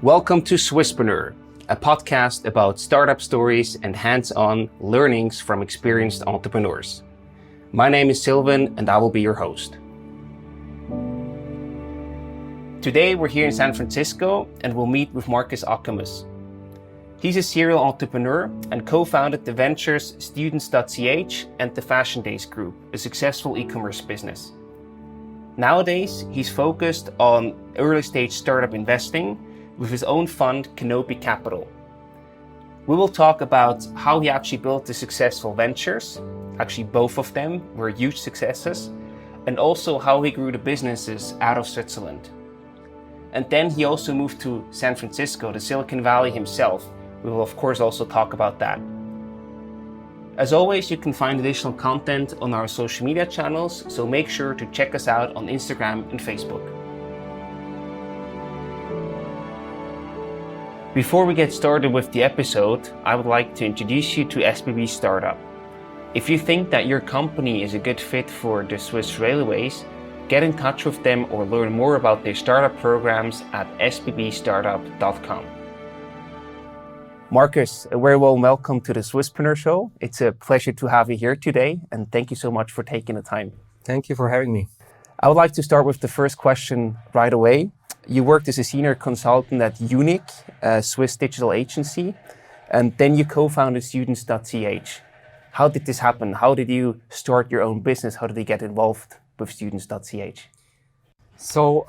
Welcome to Swisspreneur, a podcast about startup stories and hands-on learnings from experienced entrepreneurs. My name is Sylvan and I will be your host. Today we're here in San Francisco and we'll meet with Markus Okumus. He's a serial entrepreneur and co-founded the ventures students.ch and the Fashion Days Group, a successful e-commerce business. Nowadays, he's focused on early-stage startup investing with his own fund, Canopei Capital. We will talk about how he actually built the successful ventures, actually both of them were huge successes, and also how he grew the businesses out of Switzerland. And then he also moved to San Francisco, the Silicon Valley himself. We will of course also talk about that. As always, you can find additional content on our social media channels, so make sure to check us out on Instagram and Facebook. Before we get started with the episode, I would like to introduce you to SBB Startup. If you think that your company is a good fit for the Swiss Railways, get in touch with them or learn more about their startup programs at sbbstartup.com. Markus, a very warm welcome to the Swisspreneur Show. It's a pleasure to have you here today, and thank you so much for taking the time. Thank you for having me. I would like to start with the first question right away. You worked as a senior consultant at Unique, a Swiss digital agency, and then you co-founded students.ch. How did this happen? How did you start your own business? How did you get involved with students.ch? So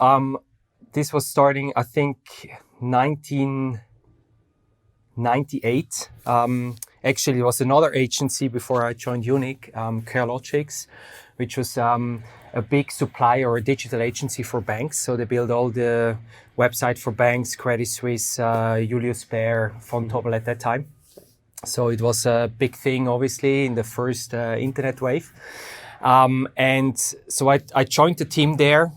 this was starting, I think, 1998. Actually, it was another agency before I joined Unique, Crealogics, which was a big supplier or a digital agency for banks. So they built all the website for banks, Credit Suisse, Julius Baer, Vontobel at that time. So it was a big thing, obviously, in the first internet wave. And so I joined the team there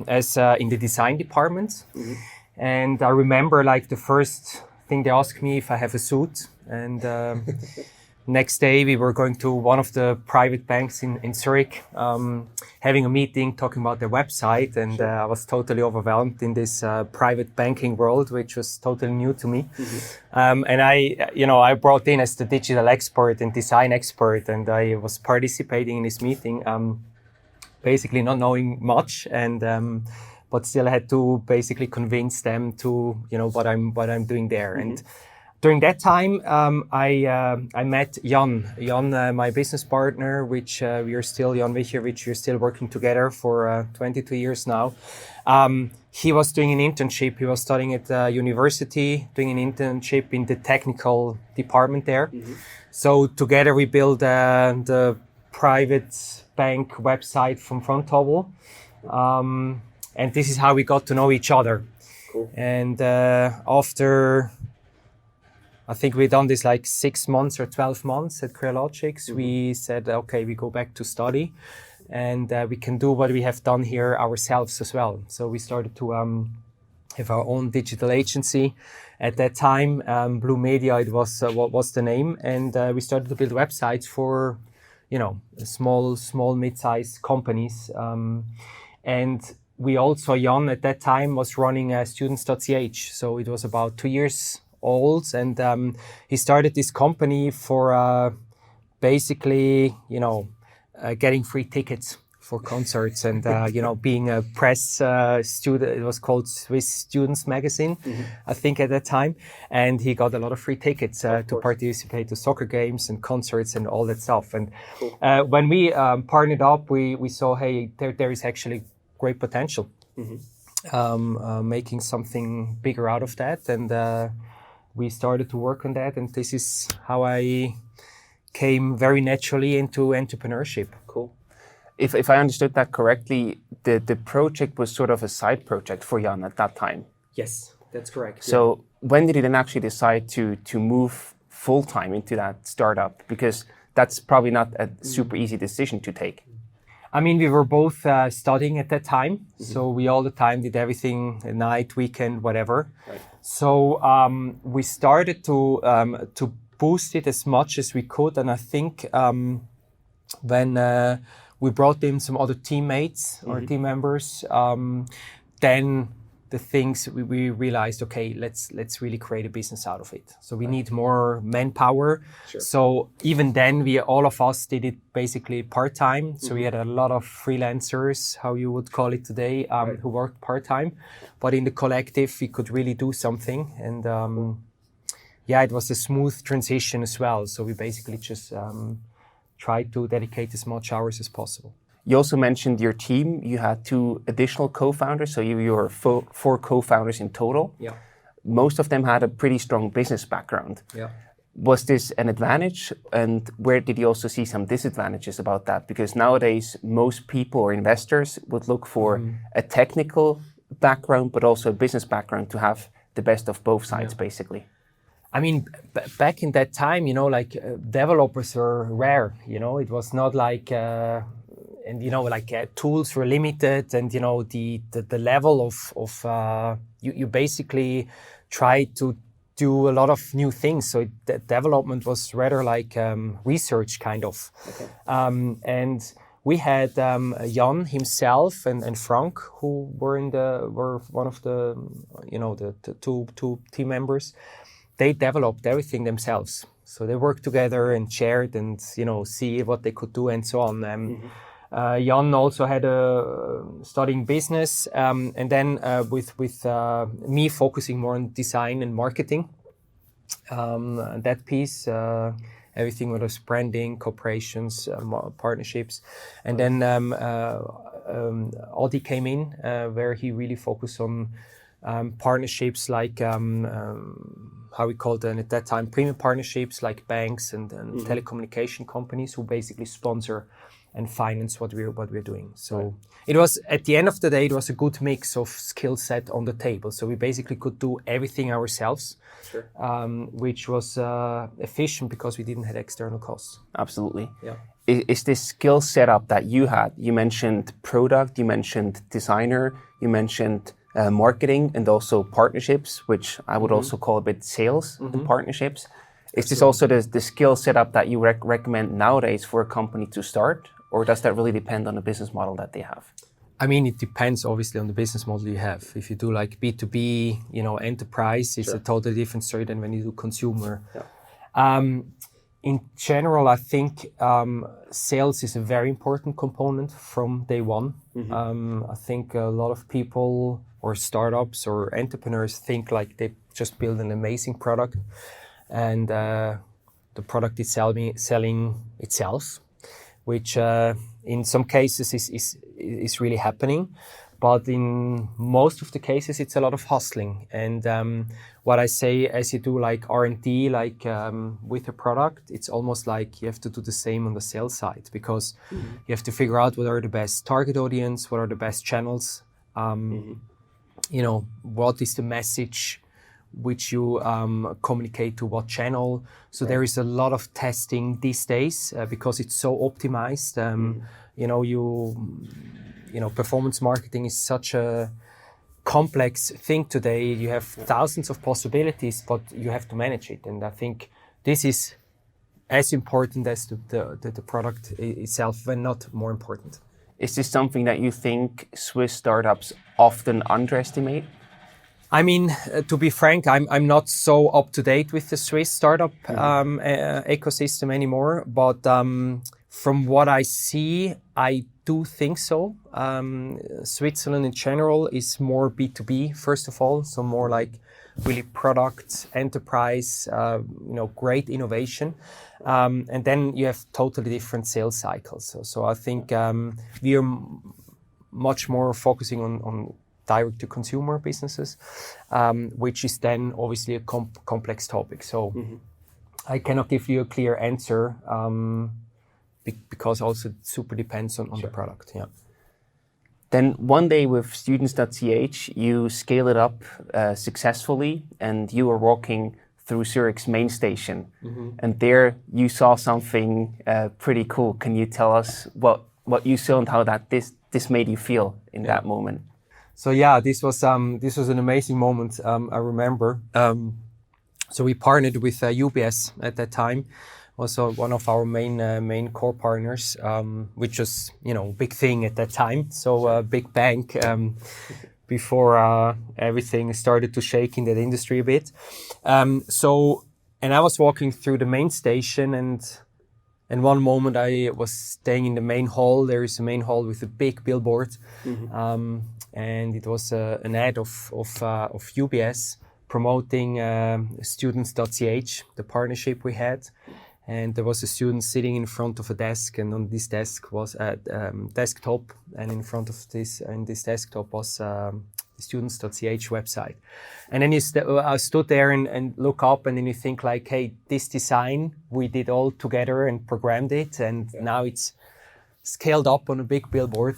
as in the design department. Mm-hmm. And I remember like the first thing they asked me if I have a suit. And next day we were going to one of the private banks in Zurich, having a meeting, talking about their website. And I was totally overwhelmed in this private banking world, which was totally new to me. Mm-hmm. And I brought in as the digital expert and design expert, and I was participating in this meeting, basically not knowing much, and but still had to basically convince them to, what I'm doing there. Mm-hmm. And during that time, I met Jan, my business partner, which we are still, Jan Wicher, which we're still working together for 22 years now. He was doing an internship. He was studying at university, doing an internship in the technical department there. Mm-hmm. So together we built the private bank website from Vontobel. And this is how we got to know each other. Cool. And after, I think we've done this like 6 months or 12 months at Crealogics. Mm-hmm. We said, okay, we go back to study and we can do what we have done here ourselves as well. So we started to have our own digital agency. At that time, Blue Media, it was what was the name. And we started to build websites for, small, mid-sized companies. And we also, Jan at that time was running students.ch. So it was about 2 years old, and he started this company for basically, getting free tickets for concerts and, being a press student. It was called Swiss Students Magazine, mm-hmm. I think at that time. And he got a lot of free tickets to participate to soccer games and concerts and all that stuff. And cool. When we partnered up, we saw, hey, there is actually great potential, mm-hmm. Making something bigger out of that. And we started to work on that, and this is how I came very naturally into entrepreneurship. Cool. If I understood that correctly, the project was sort of a side project for Jan at that time. Yes, that's correct. So when did he then actually decide to move full-time into that startup? Because that's probably not a super easy decision to take. I mean, we were both studying at that time, mm-hmm. so we all the time did everything, at night, weekend, whatever. Right. So we started to boost it as much as we could, and I think when we brought in some other teammates, mm-hmm. or team members, then the things we realized, okay, let's really create a business out of it. So we need more manpower. Sure. So even then, all of us did it basically part-time. So we had a lot of freelancers, how you would call it today, who worked part-time. But in the collective, we could really do something. And it was a smooth transition as well. So we basically just tried to dedicate as much hours as possible. You also mentioned your team. You had 2 additional co-founders, so you were 4 co-founders in total. Yeah. Most of them had a pretty strong business background. Yeah. Was this an advantage, and where did you also see some disadvantages about that? Because nowadays, most people or investors would look for a technical background, but also a business background to have the best of both sides, basically. I mean, back in that time, developers were rare. It was not like... tools were limited, and the level of you basically tried to do a lot of new things. So the development was rather like research kind of. Okay. And we had Jan himself and Frank, who were one of the the two team members. They developed everything themselves. So they worked together and shared and see what they could do and so on. Jan also had studying business, and then with me focusing more on design and marketing. That piece, everything was branding, corporations, partnerships, and then Audi came in, where he really focused on partnerships like how we called them at that time, premium partnerships like banks and telecommunication companies who basically sponsor and finance what we're doing. So it was, at the end of the day, it was a good mix of skill set on the table. So we basically could do everything ourselves, which was efficient because we didn't have external costs. Absolutely. Yeah. Is this skill setup that you had? You mentioned product, you mentioned designer, you mentioned marketing, and also partnerships, which I would also call a bit sales and partnerships. Is this also the skill setup that you recommend nowadays for a company to start? Or does that really depend on the business model that they have? I mean, it depends obviously on the business model you have. If you do like B2B, enterprise, it's a totally different story than when you do consumer. Yeah. In general, I think sales is a very important component from day one. I think a lot of people or startups or entrepreneurs think like they just build an amazing product and the product is selling itself, which in some cases is really happening. But in most of the cases, it's a lot of hustling. And what I say, as you do like R&D, with a product, it's almost like you have to do the same on the sales side, because you have to figure out what are the best target audience, what are the best channels, what is the message which you communicate to what channel. So there is a lot of testing these days because it's so optimized. Performance marketing is such a complex thing today. You have thousands of possibilities, but you have to manage it. And I think this is as important as the product itself, when not more important. Is this something that you think Swiss startups often underestimate? I mean, to be frank, I'm not so up to date with the Swiss startup ecosystem anymore. But from what I see, I do think so. Switzerland in general is more B2B, first of all, so more like really product, enterprise, great innovation. And then you have totally different sales cycles. So I think we are much more focusing on direct-to-consumer businesses, which is then obviously a complex topic. So I cannot give you a clear answer because also it super depends on the product. Yeah. Then one day with students.ch, you scale it up successfully, and you were walking through Zurich's main station. And there you saw something pretty cool. Can you tell us what you saw and how this made you feel in that moment? So yeah, this was an amazing moment. I remember. So we partnered with UBS at that time, also one of our main core partners, which was big thing at that time. So a big bank, before everything started to shake in that industry a bit. And I was walking through the main station, and one moment I was staying in the main hall. There is a main hall with a big billboard, and it was an ad of UBS promoting students.ch, the partnership we had. And there was a student sitting in front of a desk, and on this desk was a desktop, and in front of this desktop was the students.ch website. And then I stood there and look up, and then you think like, hey, this design we did all together and programmed it, and now it's scaled up on a big billboard,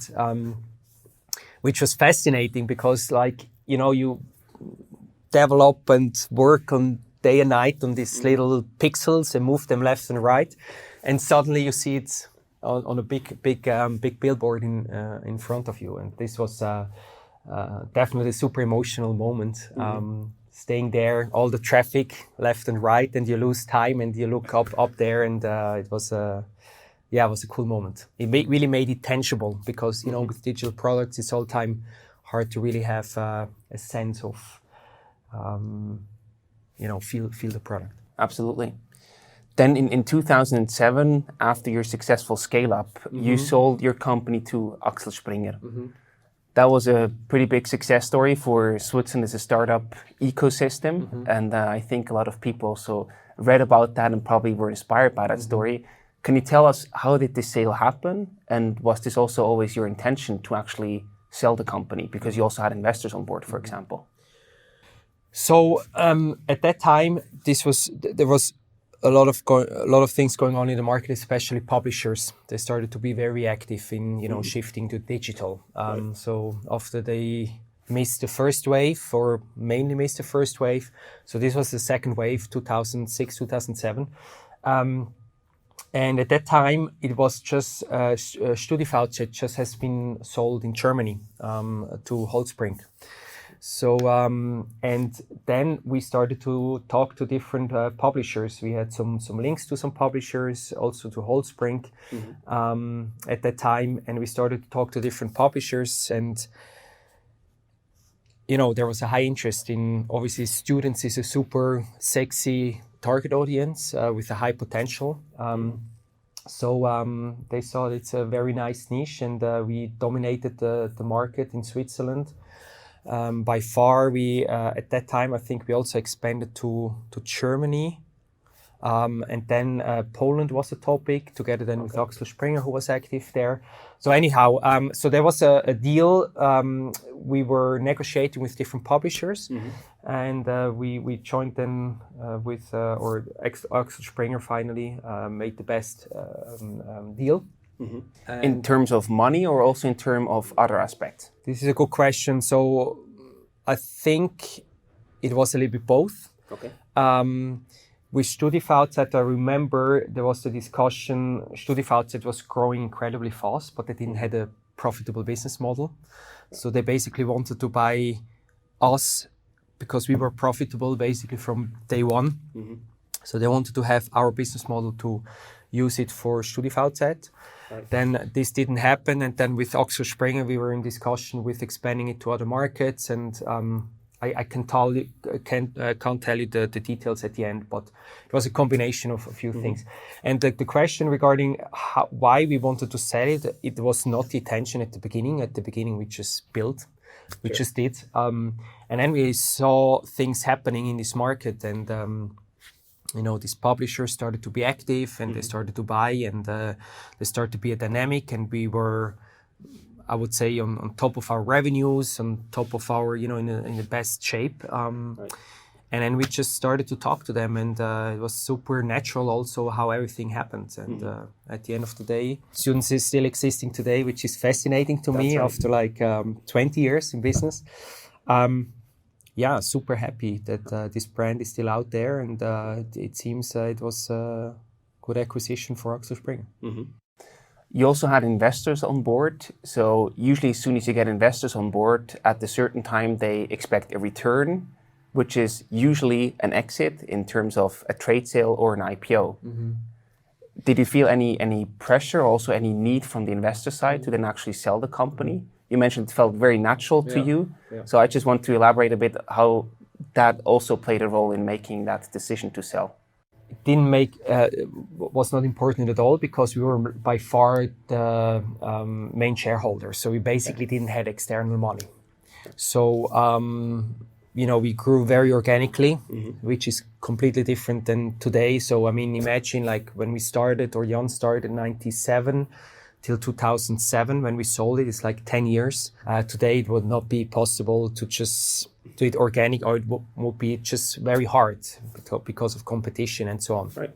which was fascinating because, like, you develop and work on day and night on these little pixels and move them left and right, and suddenly you see it on a big billboard in front of you. And this was definitely a super emotional moment. Staying there, all the traffic left and right, and you lose time, and you look up there, and it was a cool moment. It really made it tangible because with digital products, it's all the time hard to really have a sense of feel the product. Absolutely. Then in 2007, after your successful scale-up, you sold your company to Axel Springer. That was a pretty big success story for Switzerland as a startup ecosystem. And I think a lot of people also read about that and probably were inspired by that story. Can you tell us, how did this sale happen? And was this also always your intention to actually sell the company? Because you also had investors on board, for example. So at that time, there was a lot of things going on in the market, especially publishers. They started to be very active in shifting to digital. So after they missed the first wave, or mainly missed the first wave, so this was the second wave, 2006, 2007. And at that time, it was just StudiVZ just has been sold in Germany to Holzbrink. So, and then we started to talk to different publishers. We had some links to some publishers, also to Holzbrink at that time. And we started to talk to different publishers. And, there was a high interest in, obviously, students is a super sexy target audience with a high potential. So they saw it's a very nice niche, and we dominated the market in Switzerland. By far, we at that time, I think we also expanded to Germany, and then Poland was a topic together then with Axel Springer, who was active there. So anyhow, so there was a deal. We were negotiating with different publishers, and we joined them with Axel Springer finally made the best deal. In terms of money, or also in terms of other aspects? This is a good question. So I think it was a little bit both. Okay. With StudiVZ, I remember there was a discussion. StudiVZ was growing incredibly fast, but they didn't have a profitable business model. So they basically wanted to buy us because we were profitable basically from day one. So they wanted to have our business model to use it for StudiVZ. Right. Then this didn't happen, and then with Axel Springer we were in discussion with expanding it to other markets, and I can't tell you the details at the end, but it was a combination of a few things. And the question regarding why we wanted to sell it, it was not the intention at the beginning. At the beginning we just built, we just did, and then we saw things happening in this market, and these publishers started to be active, and they started to buy, and they started to be a dynamic, and we were, I would say, on top of our revenues, on top of our, in the best shape. Right. And then we just started to talk to them, and it was super natural also how everything happened. And at the end of the day, Students is still existing today, which is fascinating to me after 20 years in business. Super happy that this brand is still out there, and it seems it was a good acquisition for Axel Springer. You also had investors on board. So usually as soon as you get investors on board, at a certain time they expect a return, which is usually an exit in terms of a trade sale or an IPO. Did you feel any pressure, or also any need from the investor side to then actually sell the company? you mentioned it felt very natural to you. Yeah. So I just want to elaborate a bit how that also played a role in making that decision to sell. Didn't make was not important at all because we were by far the main shareholder. So we basically didn't have external money. So we grew very organically, which is completely different than today. So I mean, imagine like when we started, or Jan started in '97 till 2007 when we sold it. It's like 10 years. Today it would not be possible to just do it organic, or it would be just very hard because of competition and so on. Right.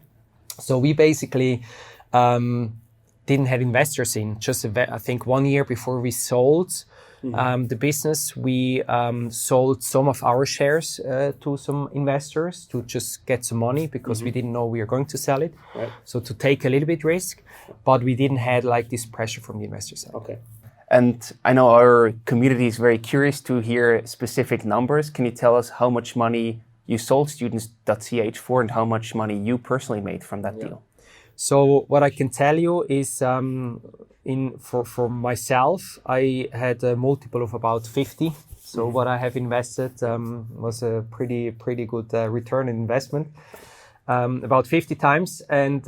So we basically didn't have investors in. Just I think 1 year before we sold the business, we sold some of our shares to some investors to just get some money because we didn't know we were going to sell it. Right. So to take a little bit risk, but we didn't have like this pressure from the investors. Okay. And I know our community is very curious to hear specific numbers. Can you tell us how much money you sold students.ch for and how much money you personally made from that deal? So what I can tell you is for myself, I had a multiple of about 50. So what I have invested was a pretty good return on investment, about 50 times. And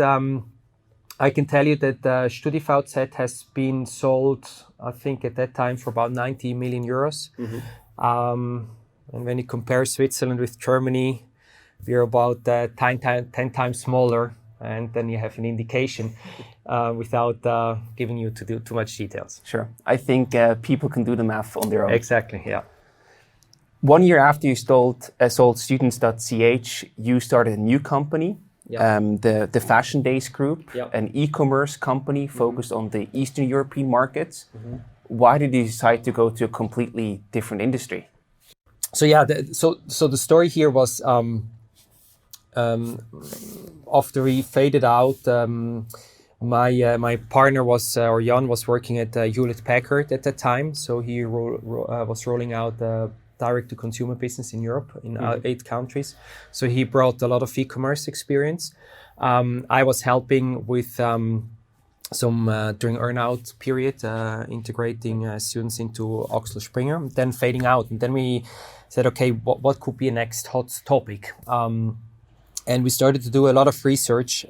I can tell you that StudiVZ has been sold, I think at that time, for about 90 million euros. And when you compare Switzerland with Germany, we're about 10 times smaller. And then you have an indication without giving you to do too much details. Sure. I think people can do the math on their own. Exactly, yeah. 1 year after you sold students.ch, you started a new company, the Fashion Days Group, an e-commerce company focused on the Eastern European markets. Why did you decide to go to a completely different industry? So so the story here was after we faded out, my partner was, or Jan was working at Hewlett Packard at that time. So he was rolling out direct-to-consumer business in Europe in 8 countries. So he brought a lot of e-commerce experience. I was helping with some during earn-out period, integrating students into Axel Springer, then fading out. And then we said, okay, what could be a next hot topic? And we started to do a lot of research.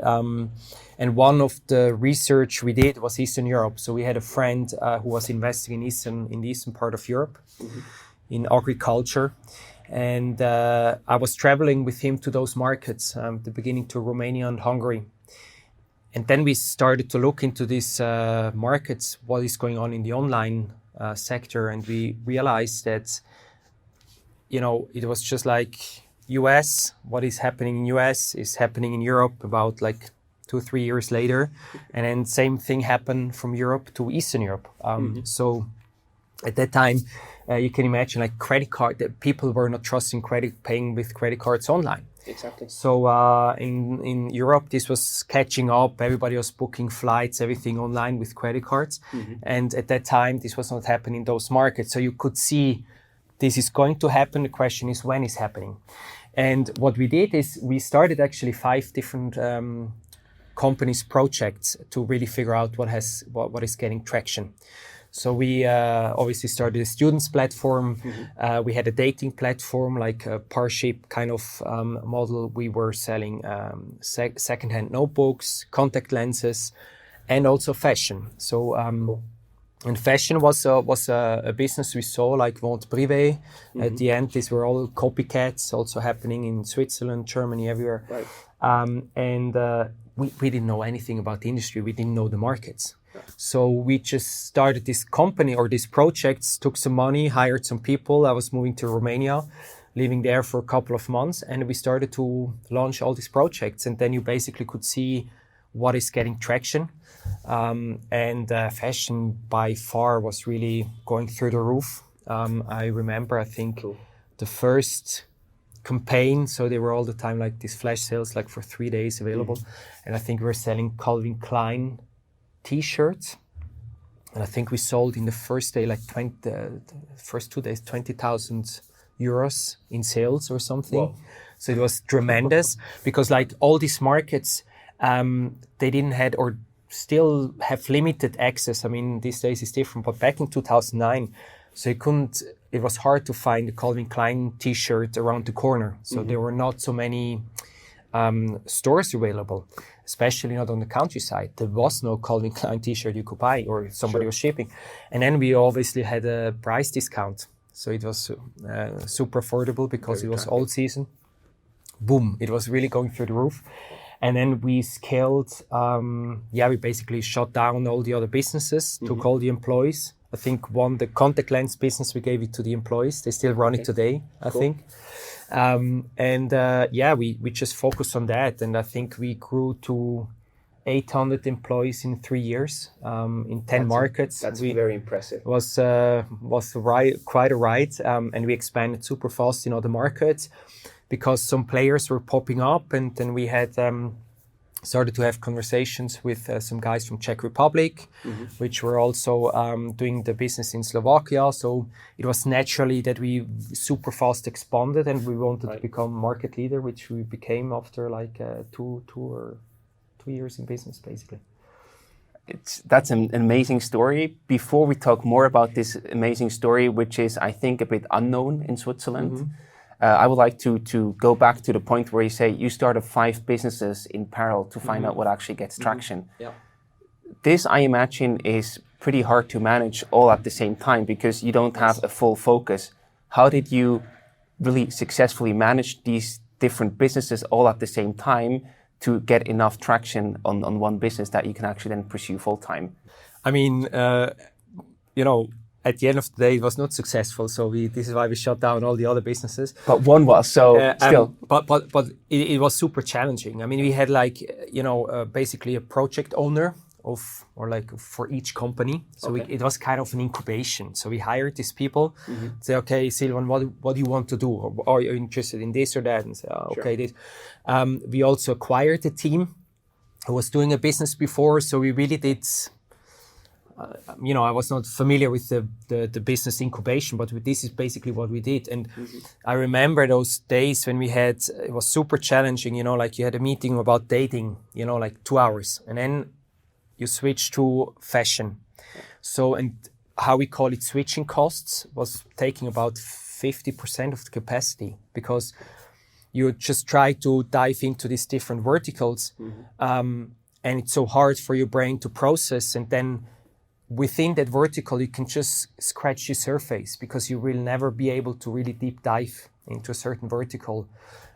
And one of the research we did was Eastern Europe. So we had a friend who was investing in the eastern part of Europe, in agriculture. And I was traveling with him to those markets, the beginning to Romania and Hungary. And then we started to look into these markets, what is going on in the online sector. And we realized that, it was just like US, what is happening in US is happening in Europe about like 2-3 years later. And then same thing happened from Europe to Eastern Europe. So at that time, you can imagine like credit card, that people were not trusting paying with credit cards online. Exactly. So in Europe, this was catching up. Everybody was booking flights, everything online with credit cards. And at that time, this was not happening in those markets. So you could see this is going to happen. The question is when it's happening. And what we did is we started actually 5 different companies' projects to really figure out what is getting traction. So we obviously started a students platform. We had a dating platform, like a Parship kind of model. We were selling secondhand notebooks, contact lenses, and also fashion. So and fashion was a business we saw, like Vente Privée. At the end, these were all copycats, also happening in Switzerland, Germany, everywhere. Right. And we didn't know anything about the industry. We didn't know the markets. So we just started this company or these projects, took some money, hired some people. I was moving to Romania, living there for a couple of months, and we started to launch all these projects. And then you basically could see what is getting traction. And fashion by far was really going through the roof. I remember, I think, the first campaign, so they were all the time like these flash sales, like for 3 days available. And I think we were selling Calvin Klein T-shirts, and I think we sold in the first day, like the first 2 days, 20,000 euros in sales or something. Whoa. So it was tremendous because like all these markets, they didn't had, or still have limited access. I mean, these days it's different, but back in 2009, so it was hard to find a Calvin Klein t-shirt around the corner. So there were not so many stores available, especially not on the countryside. There was no Calvin Klein t-shirt you could buy or somebody was shipping. And then we obviously had a price discount. So it was super affordable because it was all season. Boom, it was really going through the roof. And then we scaled, we basically shut down all the other businesses, took all the employees. I think the contact lens business, we gave it to the employees. They still run it today, I think. We just focused on that. And I think we grew to 800 employees in 3 years in 10 markets. That's very impressive. Was quite a ride. And we expanded super fast in other markets because some players were popping up. And then we had started to have conversations with some guys from Czech Republic, which were also doing the business in Slovakia. So it was naturally that we super fast expanded and we wanted to become market leader, which we became after like 2 years in business, basically. That's an amazing story. Before we talk more about this amazing story, which is, I think, a bit unknown in Switzerland, I would like to go back to the point where you say you started 5 businesses in parallel to find out what actually gets traction. Yeah. This, I imagine, is pretty hard to manage all at the same time because you don't have a full focus. How did you really successfully manage these different businesses all at the same time to get enough traction on one business that you can actually then pursue full time? I mean, at the end of the day, it was not successful. So this is why we shut down all the other businesses. But one was, so still. But it was super challenging. I mean, we had basically a project owner for each company. So it was kind of an incubation. So we hired these people, say, okay, Silvan, what do you want to do? Or are you interested in this or that? And say, this. We also acquired a team who was doing a business before. So we really did... I was not familiar with the business incubation, but this is basically what we did. And I remember those days when it was super challenging, you had a meeting about dating, 2 hours. And then you switch to fashion. So, and how we call it switching costs was taking about 50% of the capacity because you just try to dive into these different verticals. And it's so hard for your brain to process. And then within that vertical, you can just scratch the surface because you will never be able to really deep dive into a certain vertical,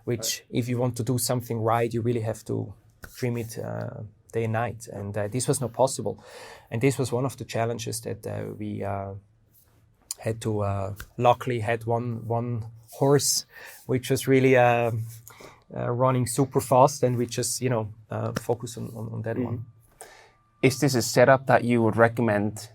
which if you want to do something right, you really have to dream it day and night. And this was not possible. And this was one of the challenges that we had to, luckily had one horse, which was really running super fast, and we just, focus on that one. Is this a setup that you would recommend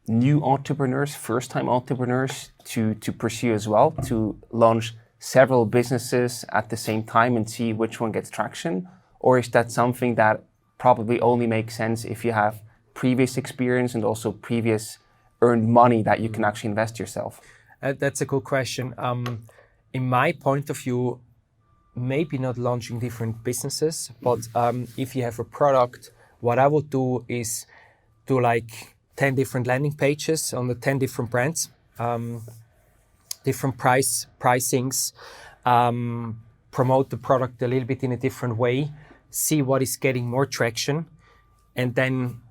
new entrepreneurs, first-time entrepreneurs to pursue as well, to launch several businesses at the same time and see which one gets traction? Or is that something that probably only makes sense if you have previous experience and also previous earned money that you can actually invest yourself? That's a good question. In my point of view, maybe not launching different businesses, but if you have a product, what I would do is do 10 different landing pages on the 10 different brands, different pricings, promote the product a little bit in a different way, see what is getting more traction, and then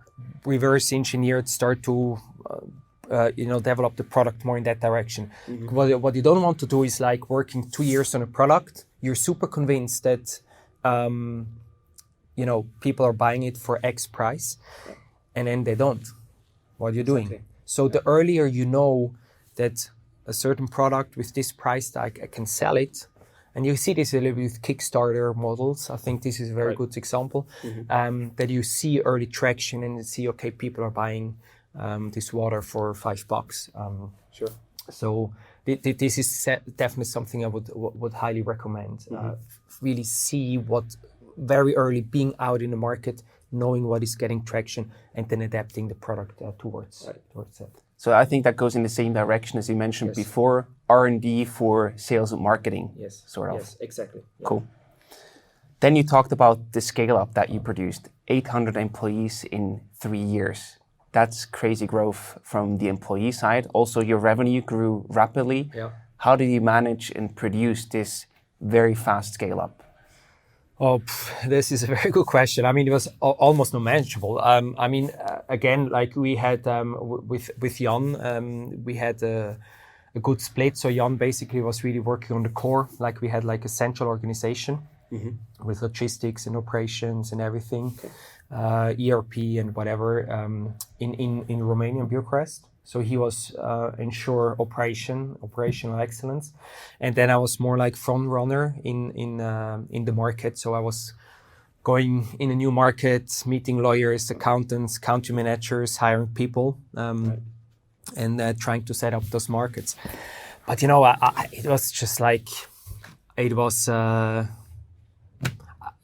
reverse engineer it, start to develop the product more in that direction. What you don't want to do is working 2 years on a product. You're super convinced that people are buying it for X price, and then they don't. What are you doing? Exactly. So the earlier you know that a certain product with this price tag, I can sell it, and you see this a little bit with Kickstarter models. I think this is a very good example, that you see early traction and you see, okay, people are buying this water for $5. Sure. So this is definitely something I would highly recommend. Really see what very early, being out in the market, knowing what is getting traction, and then adapting the product towards that. So I think that goes in the same direction as you mentioned before, R&D for sales and marketing. Yes, sort of. Yes, exactly. Yeah. Cool. Then you talked about the scale up that you produced, 800 employees in 3 years. That's crazy growth from the employee side. Also, your revenue grew rapidly. Yeah. How did you manage and produce this very fast scale up? Oh, this is a very good question. I mean, it was almost not manageable. Again, like we had with Jan, we had a good split. So Jan basically was really working on the core. Like we had like a central organization with logistics and operations and everything, ERP and whatever in Romania and Bucharest. So he was ensure operational excellence, and then I was more like front runner in the market. So I was going in a new market, meeting lawyers, accountants, country managers, hiring people, and trying to set up those markets. But it was just like it was.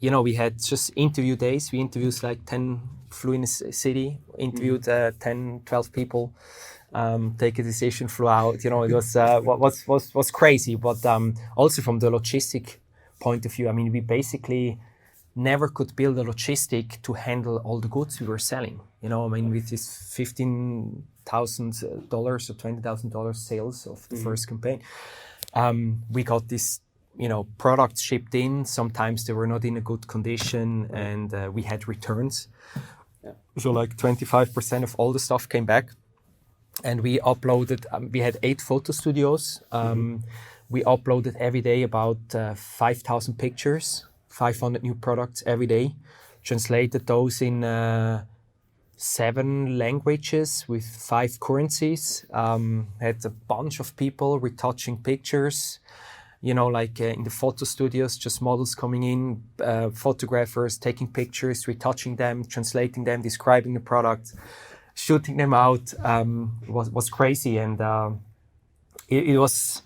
We had just interview days. We interviewed like 10. Flew in a city, interviewed 10, 12 people, take a decision, flew out. It was crazy. But also from the logistic point of view, I mean, we basically never could build a logistic to handle all the goods we were selling. With this $15,000 or $20,000 sales of the first campaign, we got this. Products shipped in. Sometimes they were not in a good condition, and we had returns. So like 25% of all the stuff came back, and we uploaded. We had 8 photo studios. We uploaded every day about 5,000 pictures, 500 new products every day. Translated those in 7 languages with 5 currencies. Had a bunch of people retouching pictures. In the photo studios, just models coming in, photographers taking pictures, retouching them, translating them, describing the product, shooting them out. Was crazy, and it was,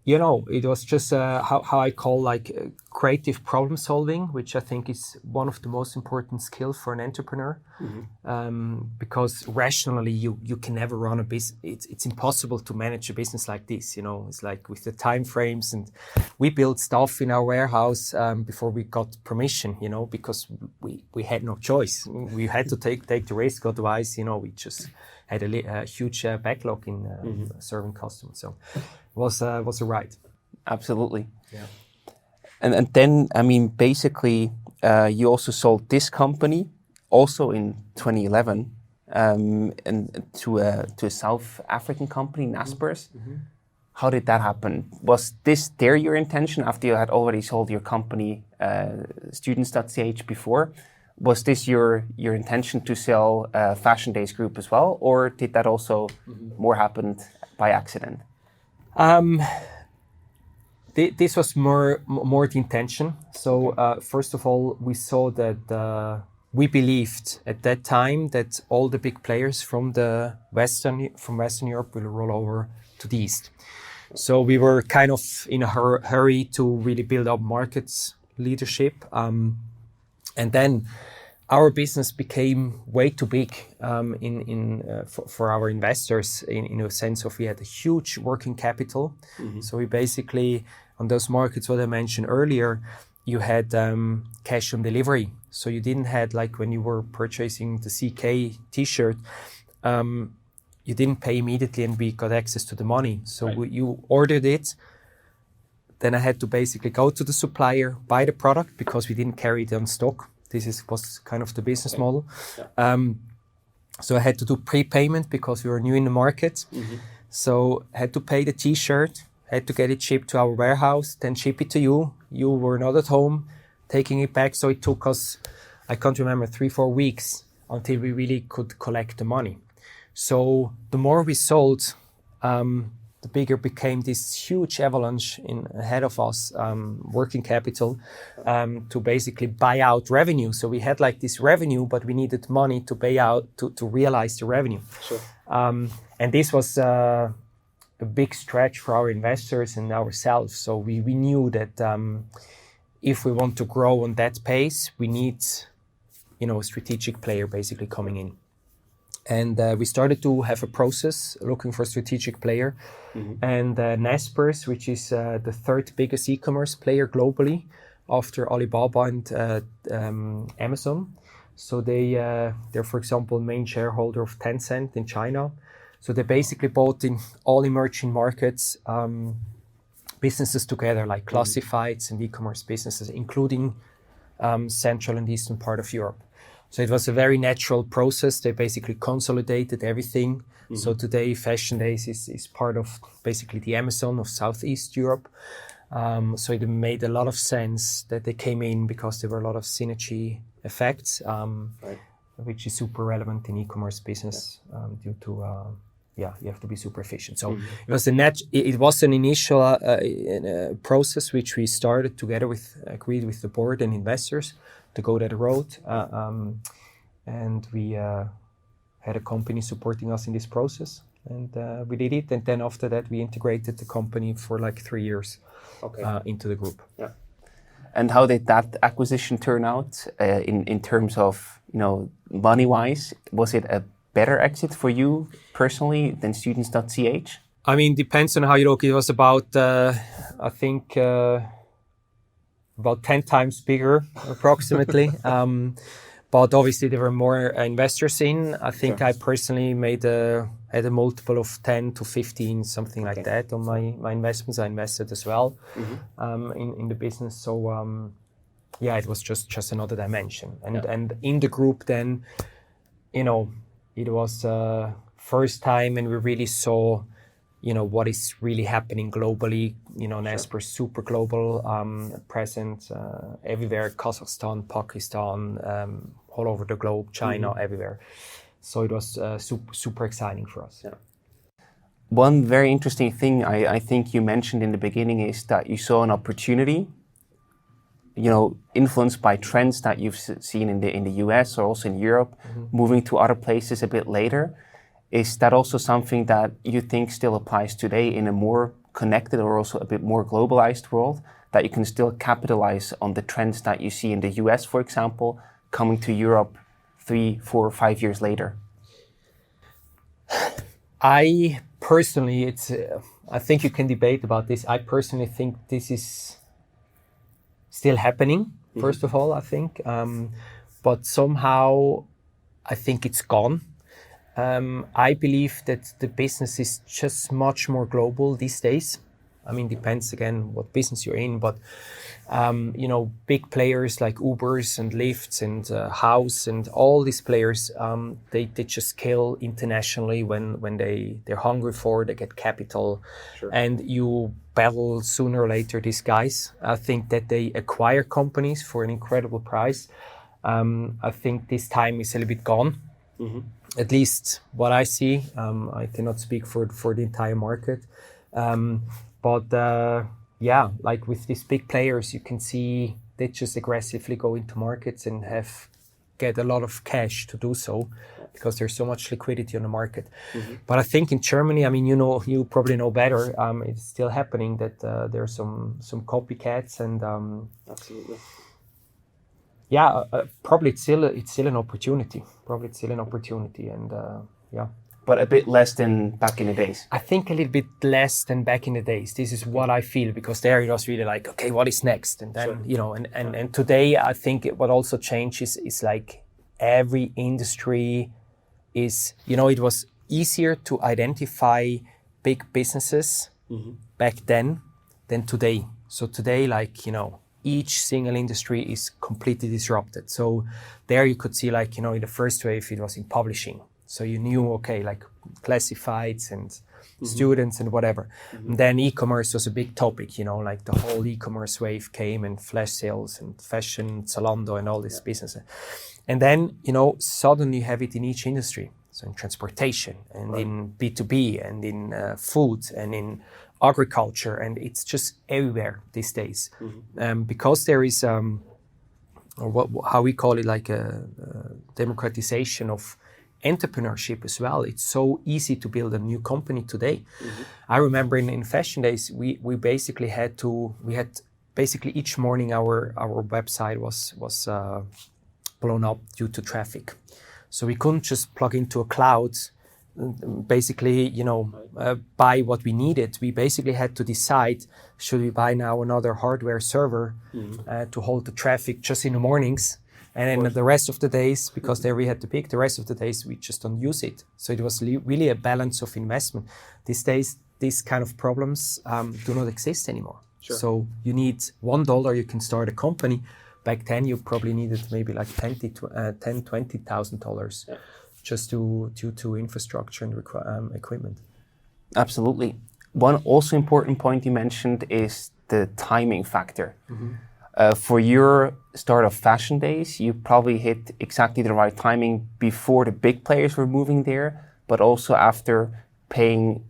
it was just how I call like creative problem solving, which I think is one of the most important skills for an entrepreneur. Because rationally you can never run a business. It's impossible to manage a business like this. It's like with the time frames, and we built stuff in our warehouse before we got permission. Because we had no choice. We had to take the risk. Otherwise, we just had a huge backlog in serving customers. So it was a ride. Absolutely. Yeah. And then, I mean, basically, you also sold this company also in 2011 and to a South African company, Naspers. How did that happen? Was this your intention after you had already sold your company, students.ch before? Was this your intention to sell Fashion Days Group as well, or did that also more happen by accident? This was more the intention. So first of all, we saw that we believed at that time that all the big players from Western Europe will roll over to the East. So we were kind of in a hurry to really build up markets leadership. And then our business became way too big for our investors in a sense of we had a huge working capital. So we basically, on those markets, what I mentioned earlier, you had cash on delivery. So you didn't have, like when you were purchasing the CK t-shirt, you didn't pay immediately and we got access to the money. So you ordered it. Then I had to basically go to the supplier, buy the product because we didn't carry it on stock. Was kind of the business model. So I had to do prepayment because we were new in the market. So I had to pay the t-shirt, had to get it shipped to our warehouse, then ship it to you. You were not at home, taking it back. So it took us, I can't remember, 3-4 weeks until we really could collect the money. So the more we sold, the bigger became this huge avalanche ahead of us, working capital, to basically buy out revenue. So we had like this revenue, but we needed money to pay out to realize the revenue. Sure. And this was a big stretch for our investors and ourselves. So we knew that if we want to grow on that pace, we need, a strategic player basically coming in. And we started to have a process looking for a strategic player. And Naspers, which is the third biggest e-commerce player globally, after Alibaba and Amazon. So they're, for example, main shareholder of Tencent in China. So they basically bought in all emerging markets businesses together, like classifieds and e-commerce businesses, including central and eastern part of Europe. So it was a very natural process. They basically consolidated everything. So today, Fashion Days is part of basically the Amazon of Southeast Europe. So it made a lot of sense that they came in because there were a lot of synergy effects, which is super relevant in e-commerce business due to you have to be super efficient. So it was an initial process which we started together agreed with the board and investors to go that road, and we had a company supporting us in this process, and we did it. And then after that, we integrated the company for like 3 years into the group. Yeah. And how did that acquisition turn out in terms of money wise? Was it a better exit for you personally than students.ch? I mean, depends on how you look. It was about I think about 10 times bigger, approximately. But obviously there were more investors in. I think I personally had a multiple of 10 to 15, something like that on my investments. I invested as well in the business. So it was just another dimension. And in the group then, it was first time and we really saw what is really happening globally. Naspers super global, present everywhere, Kazakhstan, Pakistan, all over the globe, China, everywhere. So it was super exciting for us. Yeah. One very interesting thing I think you mentioned in the beginning is that you saw an opportunity, influenced by trends that you've seen in the US or also in Europe, moving to other places a bit later. Is that also something that you think still applies today in a more connected or also a bit more globalized world, that you can still capitalize on the trends that you see in the US, for example, coming to Europe 3, 4, 5 years later? I personally, I think you can debate about this. I personally think this is still happening, first of all, I think. But somehow I think it's gone. I believe that the business is just much more global these days. I mean, depends again what business you're in, but big players like Ubers and Lyfts and House and all these players, they just scale internationally when they're hungry they get capital, and you battle sooner or later these guys. I think that they acquire companies for an incredible price. I think this time is a little bit gone. At least what I see. I cannot speak for the entire market. But like with these big players, you can see they just aggressively go into markets and get a lot of cash to do so because there's so much liquidity on the market. But I think in Germany, I mean, you probably know better, it's still happening that there are some copycats and Absolutely. Probably it's still an opportunity. And But a bit less than back in the days. I think a little bit less than back in the days. This is what I feel, because there it was really like, okay, what is next? And then, and today I think what also changes is like every industry is, it was easier to identify big businesses back then than today. So today, each single industry is completely disrupted. So there you could see in the first wave, it was in publishing. So you knew, classifieds and students and whatever. And then e-commerce was a big topic, the whole e-commerce wave came and flash sales and fashion, Zalando and all these businesses. And then, suddenly you have it in each industry. So in transportation and in B2B and in food and in agriculture, and it's just everywhere these days. Because there is, how we call it, like a democratization of entrepreneurship as well. It's so easy to build a new company today. I remember in Fashion Days, we basically had each morning our website was blown up due to traffic. So we couldn't just plug into a cloud basically, buy what we needed. We basically had to decide, should we buy now another hardware server to hold the traffic just in the mornings, and then the rest of the days, because there we had to pick, the rest of the days we just don't use it. So it was really a balance of investment. These days, these kind of problems do not exist anymore. Sure. So you need $1, you can start a company. Back then, you probably needed maybe like $20,000 just due to infrastructure and equipment. Absolutely. One also important point you mentioned is the timing factor. For your start of Fashion Days, you probably hit exactly the right timing before the big players were moving there, but also after paying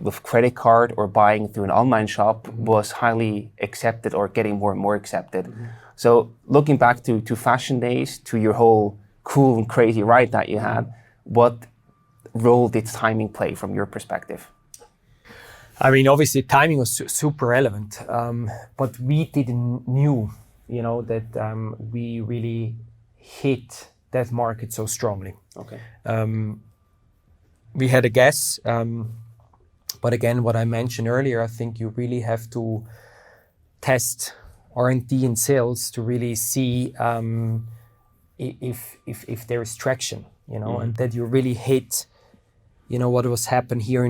with credit card or buying through an online shop was highly accepted or getting more and more accepted. So looking back to Fashion Days, to your whole cool and crazy ride that you had, what role did timing play from your perspective? I mean, obviously timing was super relevant, but we didn't knew, that we really hit that market so strongly. Okay. We had a guess, but again, what I mentioned earlier, I think you really have to test R&D and sales to really see if there is traction, and that you really hit, what was happened here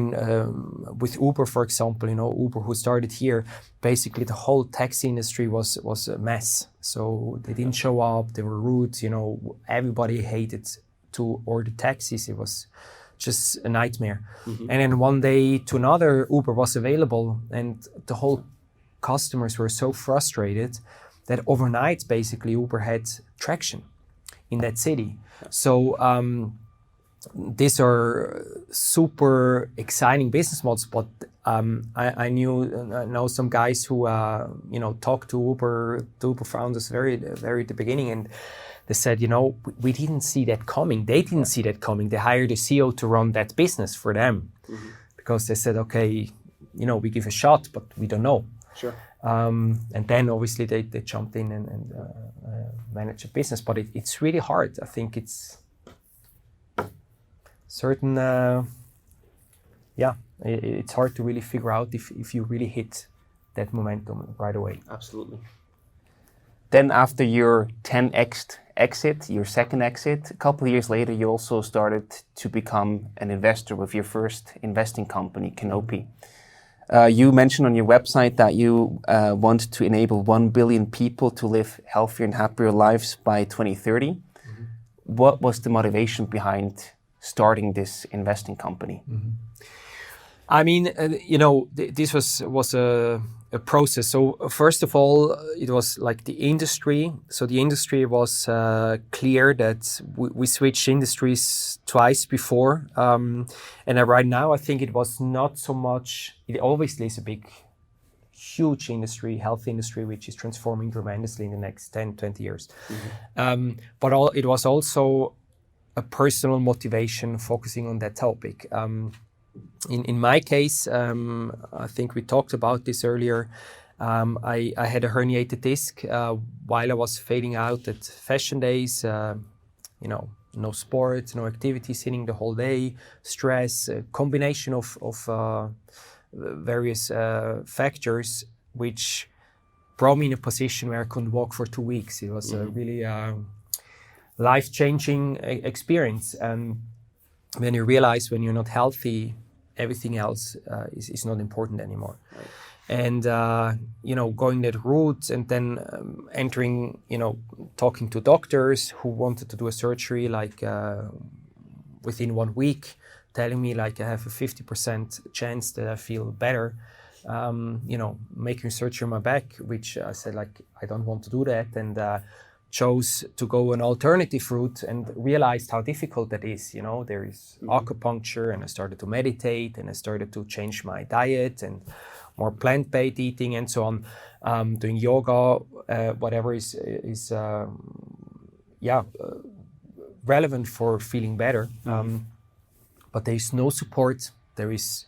with Uber, for example. Uber, who started here, basically the whole taxi industry was a mess. So they didn't show up, they were rude, everybody hated to order taxis. It was just a nightmare. And then one day to another, Uber was available, and the whole customers were so frustrated that overnight, basically, Uber had traction in that city. So these are super exciting business models, but I know some guys who talked to Uber founders very at the beginning, and they said, we didn't see that coming. They didn't see that coming. They hired a CEO to run that business for them because they said, okay, we give a shot, but we don't know. Sure. And then obviously they jumped in and managed a business, but it's really hard. I think it's certain, it's hard to really figure out if you really hit that momentum right away. Absolutely. Then after your 10x exit, your second exit, a couple of years later, you also started to become an investor with your first investing company, Canopei. You mentioned on your website that you want to enable 1 billion people to live healthier and happier lives by 2030. What was the motivation behind starting this investing company? I mean, this was a process. So first of all, it was like the industry. So the industry was clear that we switched industries twice before. And right now, I think it was not so much, it obviously is a huge industry, health industry, which is transforming tremendously in the next 10, 20 years. But it was also a personal motivation focusing on that topic. In my case, I think we talked about this earlier. I had a herniated disc while I was fading out at Fashion Days. No sports, no activity, sitting the whole day, stress, a combination of various factors, which brought me in a position where I couldn't walk for 2 weeks. It was a really life-changing experience. And when you realize when you're not healthy, everything else is not important anymore. Right. And, going that route and then entering, talking to doctors who wanted to do a surgery like within 1 week, telling me like I have a 50% chance that I feel better, making surgery on my back, which I said like, I don't want to do that. And chose to go an alternative route and realized how difficult that is. There is acupuncture, and I started to meditate, and I started to change my diet and more plant-based eating and so on, doing yoga, whatever is relevant for feeling better. But there is no support. There is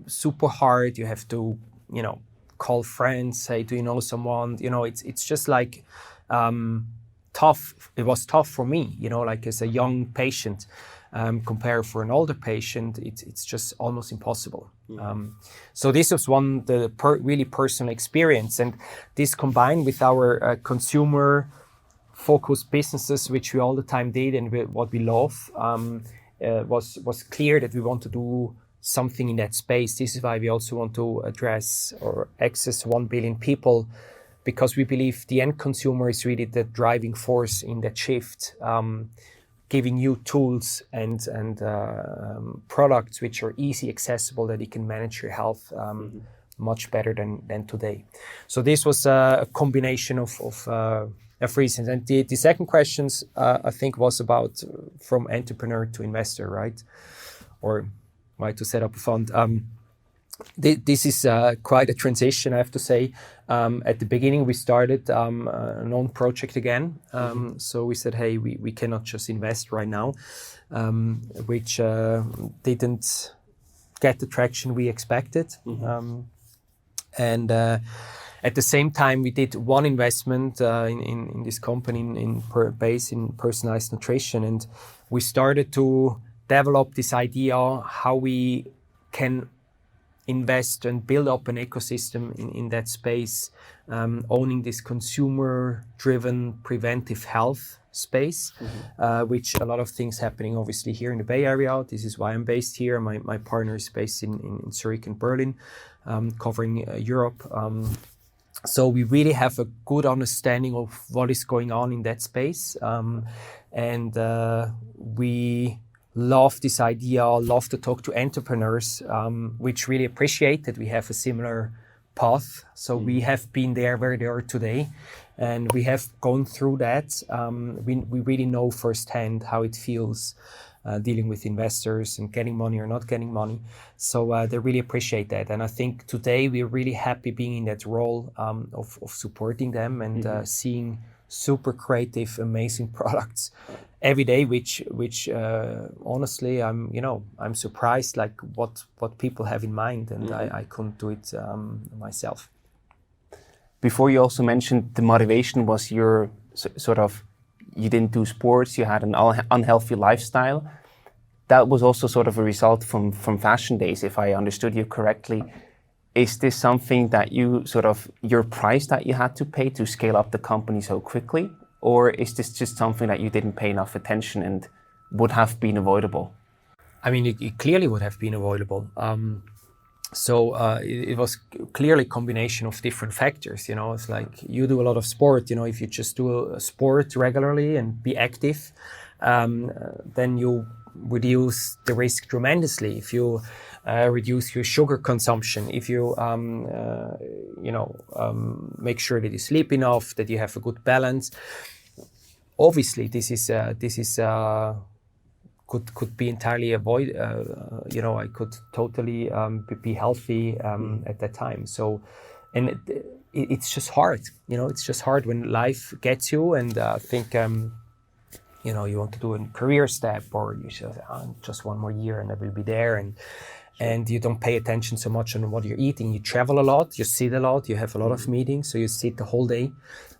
super hard. You have to, call friends, say, do you know someone? It's just like, tough. It was tough for me, like as a young patient. Compare for an older patient, it's just almost impossible. So this was really personal experience, and this combined with our consumer-focused businesses, which we all the time did, and what we love, was clear that we want to do something in that space. This is why we also want to address or access 1 billion people, because we believe the end consumer is really the driving force in that shift, giving you tools and products which are easy accessible, that you can manage your health much better than today. So this was a combination of reasons. And the second questions, I think, was about from entrepreneur to investor, right? Or why to set up a fund. This is quite a transition, I have to say. At the beginning, we started an own project again. So we said, hey, we cannot just invest right now, which didn't get the traction we expected. And at the same time, we did one investment in this company in Baze in personalized nutrition. And we started to develop this idea how we can invest and build up an ecosystem in that space, owning this consumer-driven preventive health space, which a lot of things happening obviously here in the Bay Area. This is why I'm based here. My partner is based in Zurich and Berlin, covering Europe. So we really have a good understanding of what is going on in that space. And we love this idea, love to talk to entrepreneurs, which really appreciate that we have a similar path. So we have been there where they are today, and we have gone through that. We really know firsthand how it feels dealing with investors and getting money or not getting money. So they really appreciate that. And I think today we're really happy being in that role of supporting them and seeing super creative, amazing products every day, which honestly, I'm surprised like what people have in mind, and I couldn't do it myself. Before, you also mentioned the motivation was your you didn't do sports, you had an unhealthy lifestyle. That was also sort of a result from Fashion Days, if I understood you correctly. Is this something that your price that you had to pay to scale up the company so quickly? Or is this just something that you didn't pay enough attention and would have been avoidable? I mean, it clearly would have been avoidable. It was clearly a combination of different factors. It's like you do a lot of sport. If you just do a sport regularly and be active, then you reduce the risk tremendously. If you reduce your sugar consumption, if you make sure that you sleep enough, that you have a good balance. Obviously, this is could be entirely avoided. I could totally be healthy at that time. So, and it's just hard. It's just hard when life gets you, and I think you want to do a career step, or you should just one more year and I will be there, and you don't pay attention so much on what you're eating. You travel a lot, you sit a lot, you have a lot of meetings, so you sit the whole day.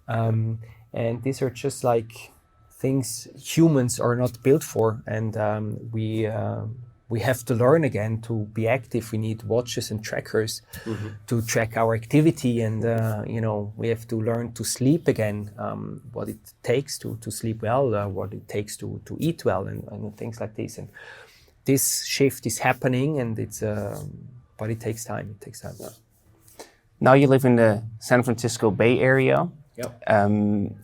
And these are just like things humans are not built for, and we have to learn again to be active. We need watches and trackers to track our activity, and we have to learn to sleep again, what it takes to sleep well, what it takes to eat well, and things like this. And this shift is happening, and but it takes time. It takes time. Now you live in the San Francisco Bay Area. Yep.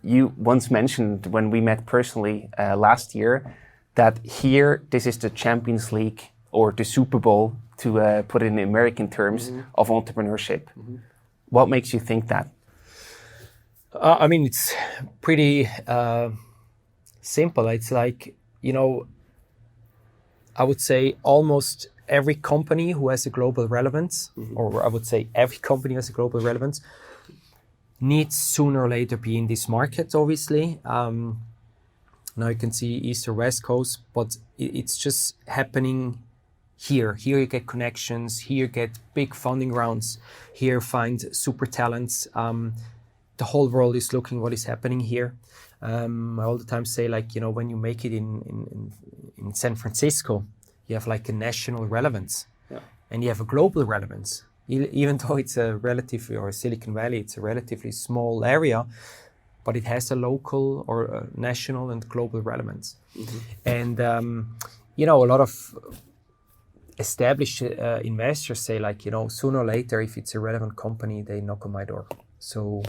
You once mentioned when we met personally last year that here this is the Champions League or the Super Bowl, to put it in American terms, of entrepreneurship. What makes you think that? I mean, it's pretty simple. It's like, I would say almost every company who has a global relevance, or I would say every company has a global relevance, needs sooner or later be in this market, obviously. Now you can see East or West Coast, but it's just happening here. Here you get connections, here you get big funding rounds, here find super talents. the whole world is looking what is happening here. I all the time say, like, you know, when you make it in San Francisco, you have like a national relevance, and you have a global relevance. Even though it's a relatively, or Silicon Valley, it's a relatively small area, but it has a local or a national and global relevance. And you know, a lot of established investors say, like, you know, sooner or later, if it's a relevant company, they knock on my door. So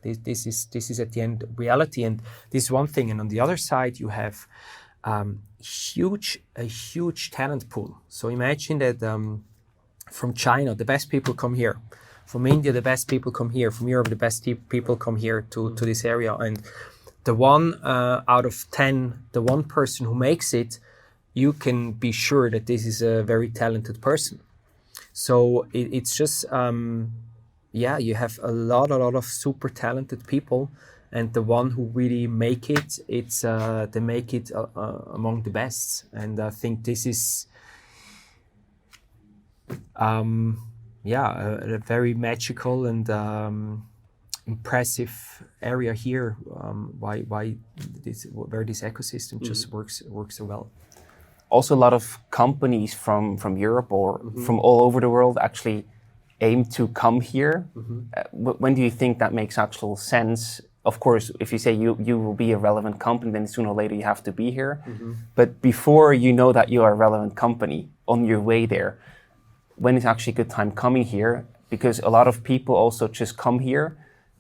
this is at the end reality, and this is one thing. And on the other side, you have a huge talent pool. So imagine that from China, the best people come here. From India, the best people come here. From Europe, the best people come here to this area. And the one out of 10, the one person who makes it, you can be sure that this is a very talented person. So it's just, you have a lot of super talented people, and the one who really make it, they make it among the best. And I think this is, a very magical and impressive area here. Where this ecosystem just works so well. Also, a lot of companies from Europe or from all over the world actually aim to come here. When do you think that makes actual sense? Of course, if you say you will be a relevant company, then sooner or later you have to be here. But before you know that you are a relevant company, on your way there, when is actually a good time coming here? Because a lot of people also just come here,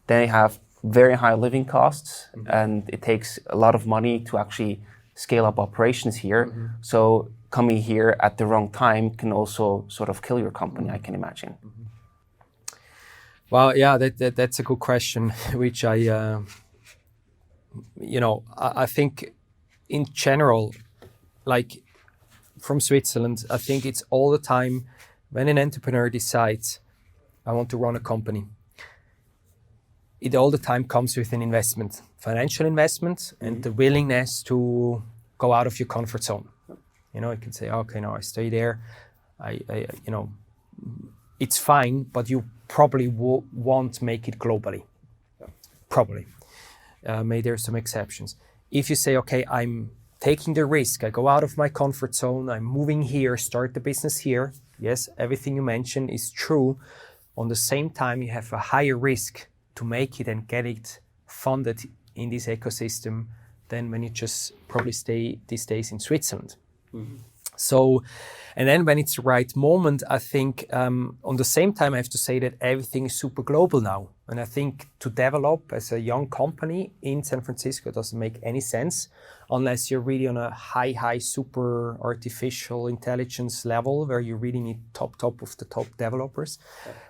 they have very high living costs, and it takes a lot of money to actually scale up operations here. So coming here at the wrong time can also sort of kill your company, I can imagine. Well, yeah, that's a good question, which I think in general, like from Switzerland, I think it's all the time when an entrepreneur decides, I want to run a company, it all the time comes with an investment, financial investment, and the willingness to go out of your comfort zone. You know, you can say, okay, no, I stay there. It's fine, but you probably won't make it globally. Probably. Maybe there are some exceptions. If you say, okay, I'm taking the risk, I go out of my comfort zone, I'm moving here, start the business here. Yes, everything you mentioned is true. On the same time, you have a higher risk to make it and get it funded in this ecosystem than when you just probably stay these days in Switzerland. So, and then when it's the right moment, I think on the same time, I have to say that everything is super global now. And I think to develop as a young company in San Francisco doesn't make any sense unless you're really on a high, super artificial intelligence level where you really need top of the top developers.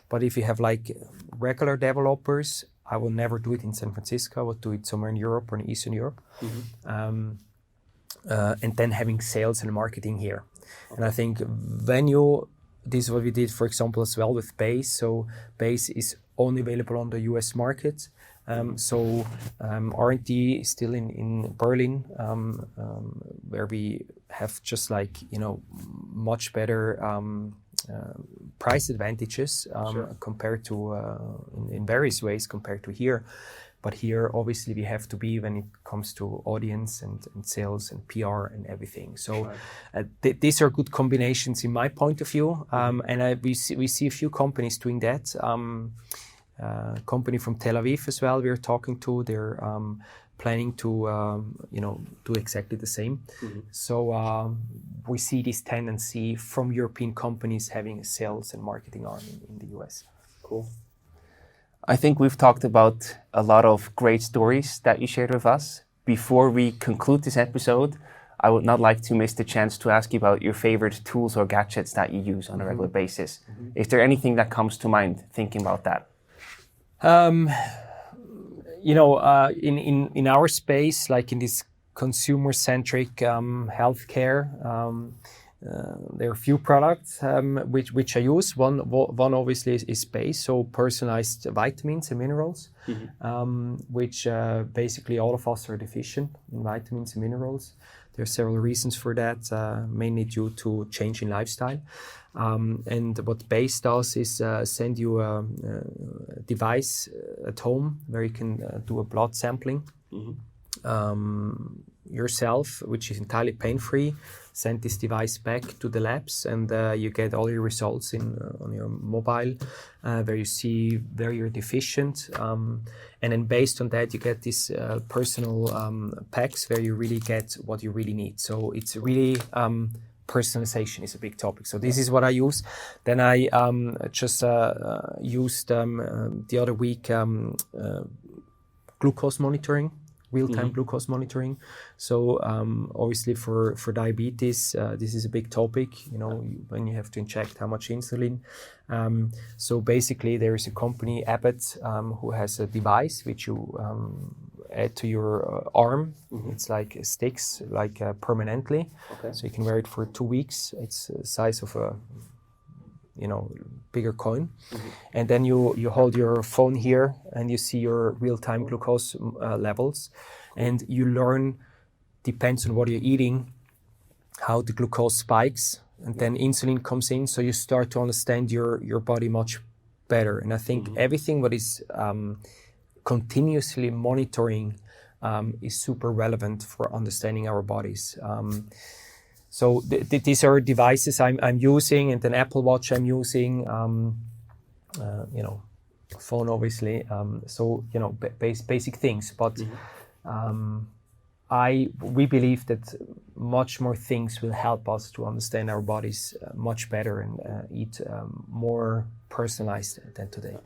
But if you have like regular developers, I will never do it in San Francisco. I would do it somewhere in Europe or in Eastern Europe. And then having sales and marketing here. And I think this is what we did, for example, as well with Baze. So Baze is only available on the US market. R&D is still in Berlin, where we have just like, much better price advantages compared to, in various ways compared to here. But here, obviously, we have to be when it comes to audience and sales and PR and everything. So these are good combinations in my point of view. And we see a few companies doing that. Company from Tel Aviv as well we're talking to. They're planning to do exactly the same. So we see this tendency from European companies having a sales and marketing arm in the US. Cool. I think we've talked about a lot of great stories that you shared with us. Before we conclude this episode, I would not like to miss the chance to ask you about your favorite tools or gadgets that you use on a regular basis. Is there anything that comes to mind thinking about that? In our space, like in this consumer-centric healthcare, there are a few products which I use. One obviously is Baze, so personalized vitamins and minerals, which basically all of us are deficient in vitamins and minerals. There are several reasons for that, mainly due to change in lifestyle. And what Baze does is send you a device at home where you can do a blood sampling yourself, which is entirely pain-free. Send this device back to the labs, and you get all your results on your mobile, where you see where you're deficient. And then based on that, you get these personal packs where you really get what you really need. So it's really personalization is a big topic. So this is what I use. Then I just used the other week glucose monitoring. Real-time glucose monitoring. So obviously for diabetes, this is a big topic, when you have to inject how much insulin. So basically there is a company, Abbott, who has a device which you add to your arm. It's like sticks, permanently. Okay. So you can wear it for 2 weeks. It's the size of a bigger coin. And then you hold your phone here and you see your real-time glucose levels, and you learn, depends on what you're eating, how the glucose spikes, and then insulin comes in, so you start to understand your body much better. And I think everything what is continuously monitoring is super relevant for understanding our bodies. So these are devices I'm using, and then Apple Watch I'm using, phone obviously. Basic things. But we believe that much more things will help us to understand our bodies much better and eat more personalized than today.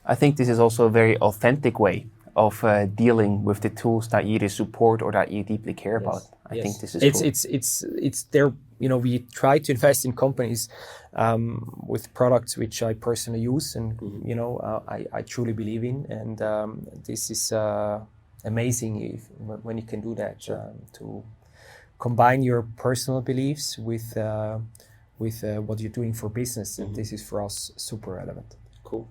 I think this is also a very authentic way of dealing with the tools that you either support or that you deeply care about. I think this is cool. It's there. We try to invest in companies with products which I personally use, and I truly believe in, and this is amazing when you can do that, to combine your personal beliefs with what you're doing for business, and this is for us super relevant. Cool.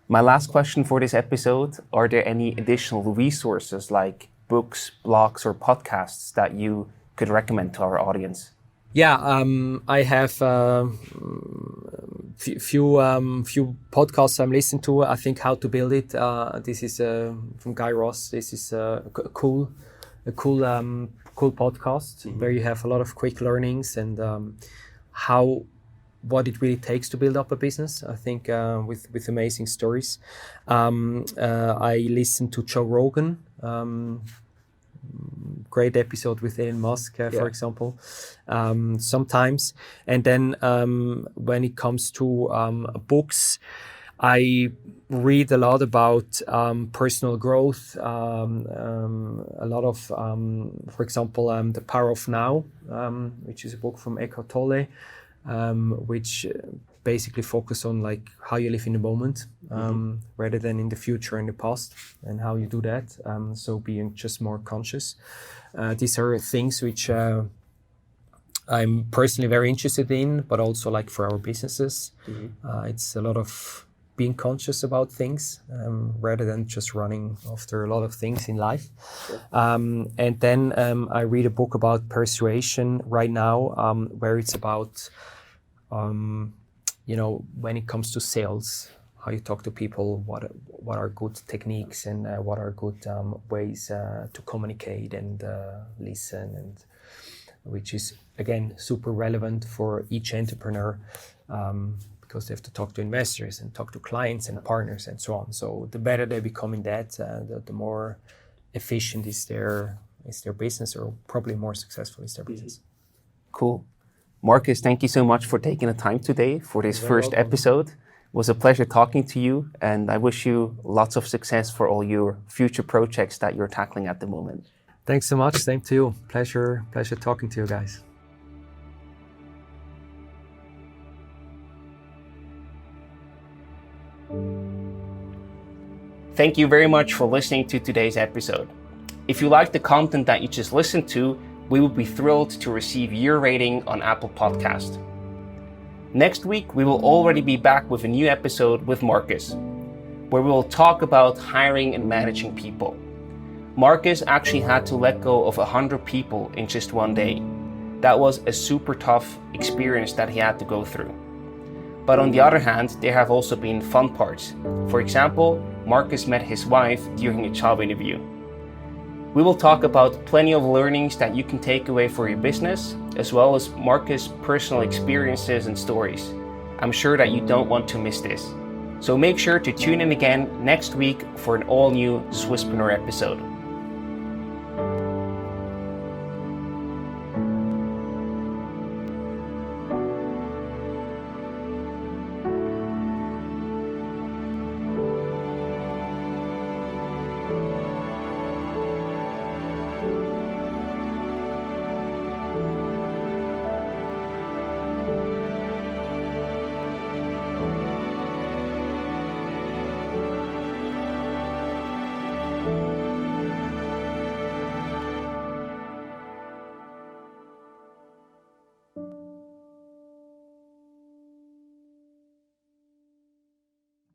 My last question for this episode: are there any additional resources like books, blogs, or podcasts that you could recommend to our audience? Yeah, I have few podcasts I'm listening to. I think How to Build It. This is from Guy Ross. This is a cool podcast where you have a lot of quick learnings and what it really takes to build up a business. I think with amazing stories. I listen to Joe Rogan. Great episode with Elon Musk, for example, sometimes. And then when it comes to books, I read a lot about personal growth, a lot of, for example, The Power of Now, which is a book from Eckhart Tolle, which basically focus on how you live in the moment, rather than in the future and the past, and how you do that. So being just more conscious. These are things which I'm personally very interested in, but also for our businesses. It's a lot of being conscious about things, rather than just running after a lot of things in life. And then I read a book about persuasion right now, where it's about when it comes to sales, how you talk to people, what are good techniques, and what are good ways to communicate and listen, and which is again super relevant for each entrepreneur, because they have to talk to investors and talk to clients and partners and so on. So the better they become in that, the more efficient is their business, or probably more successful is their business. Cool. Markus, thank you so much for taking the time today for this first episode. It was a pleasure talking to you, and I wish you lots of success for all your future projects that you're tackling at the moment. Thanks so much. Same to you. Pleasure talking to you guys. Thank you very much for listening to today's episode. If you like the content that you just listened to, we would be thrilled to receive your rating on Apple Podcast. Next week, we will already be back with a new episode with Markus, where we will talk about hiring and managing people. Markus actually had to let go of 100 people in just one day. That was a super tough experience that he had to go through. But on the other hand, there have also been fun parts. For example, Markus met his wife during a job interview. We will talk about plenty of learnings that you can take away for your business, as well as Markus' personal experiences and stories. I'm sure that you don't want to miss this. So make sure to tune in again next week for an all-new Swisspreneur episode.